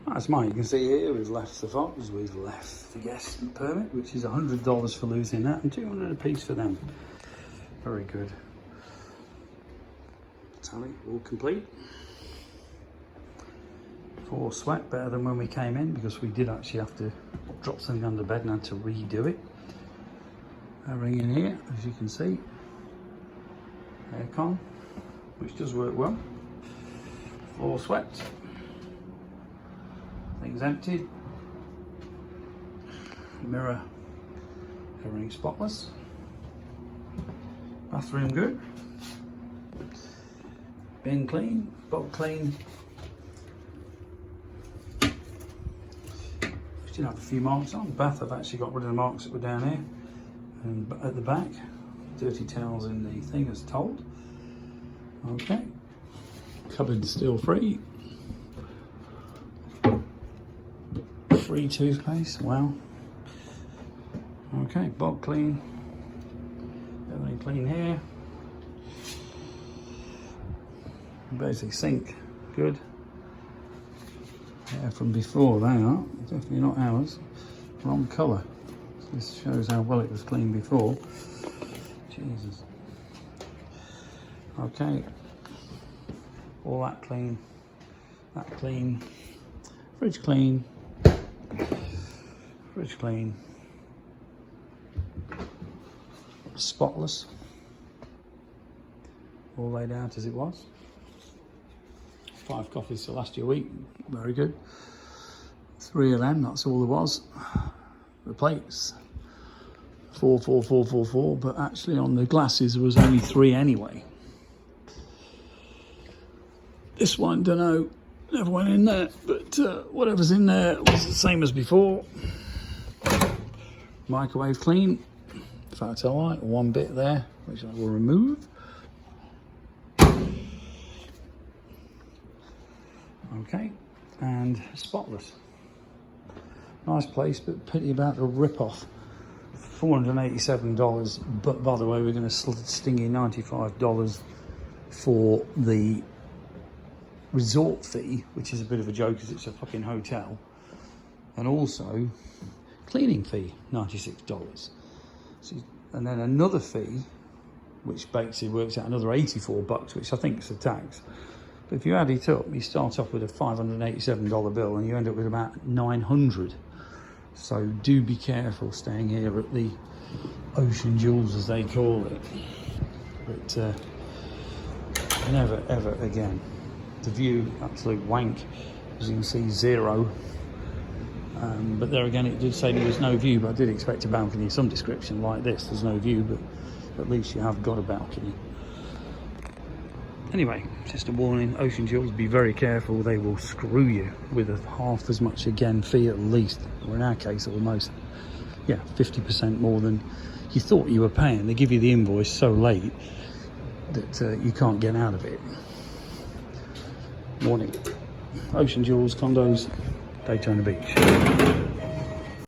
That's mine. You can see here we've left the fox, we've left the guest permit, which is $100 for losing that and $200 a piece for them. Very good. Tally all complete. 4 sweat, better than when we came in, because we did actually have to drop something under bed and had to redo it. Ring in here, as you can see, aircon, which does work well. 4 swept. Things emptied. Mirror, everything spotless. Bathroom good. Bin clean, bog clean. Still have a few marks on. Bath, I've actually got rid of the marks that were down here. And at the back, dirty towels in the thing as told. Okay. Cupboard still free. Free toothpaste, wow. Okay, bog clean. Everything clean here. Basic sink, good. Yeah, from before they are, definitely not ours. Wrong colour. This shows how well it was cleaned before. Jesus. Okay. All that clean. That clean. Fridge clean. Fridge clean. Spotless. All laid out as it was. 5 coffees to last you a week. Very good. 3 of them, that's all there was. The plates. 4, 4, 4, 4, 4, but actually on the glasses there was only 3 anyway. This one, don't know, never went in there, but whatever's in there was the same as before. Microwave clean. In fact, I like 1 bit there, which I will remove. Okay, and spotless. Nice place, but pity about the rip-off. $487, but by the way, we're going to sting you $95 for the resort fee, which is a bit of a joke because it's a fucking hotel, and also cleaning fee, $96. So, and then another fee, which basically works out another $84, which I think is the tax. But if you add it up, you start off with a $587 bill and you end up with about $900. So do be careful staying here at the Ocean Jewels, as they call it. But never ever again. The view, absolute wank. As you can see, 0. But there again, it did say there was no view, but I did expect a balcony of some description like this. There's no view, but at least you have got a balcony. Anyway, just a warning, Ocean Jewels, be very careful. They will screw you with a half as much again fee at least, or in our case almost, yeah, 50% more than you thought you were paying. They give you the invoice so late that you can't get out of it. Warning. Ocean Jewels, condos, Daytona Beach.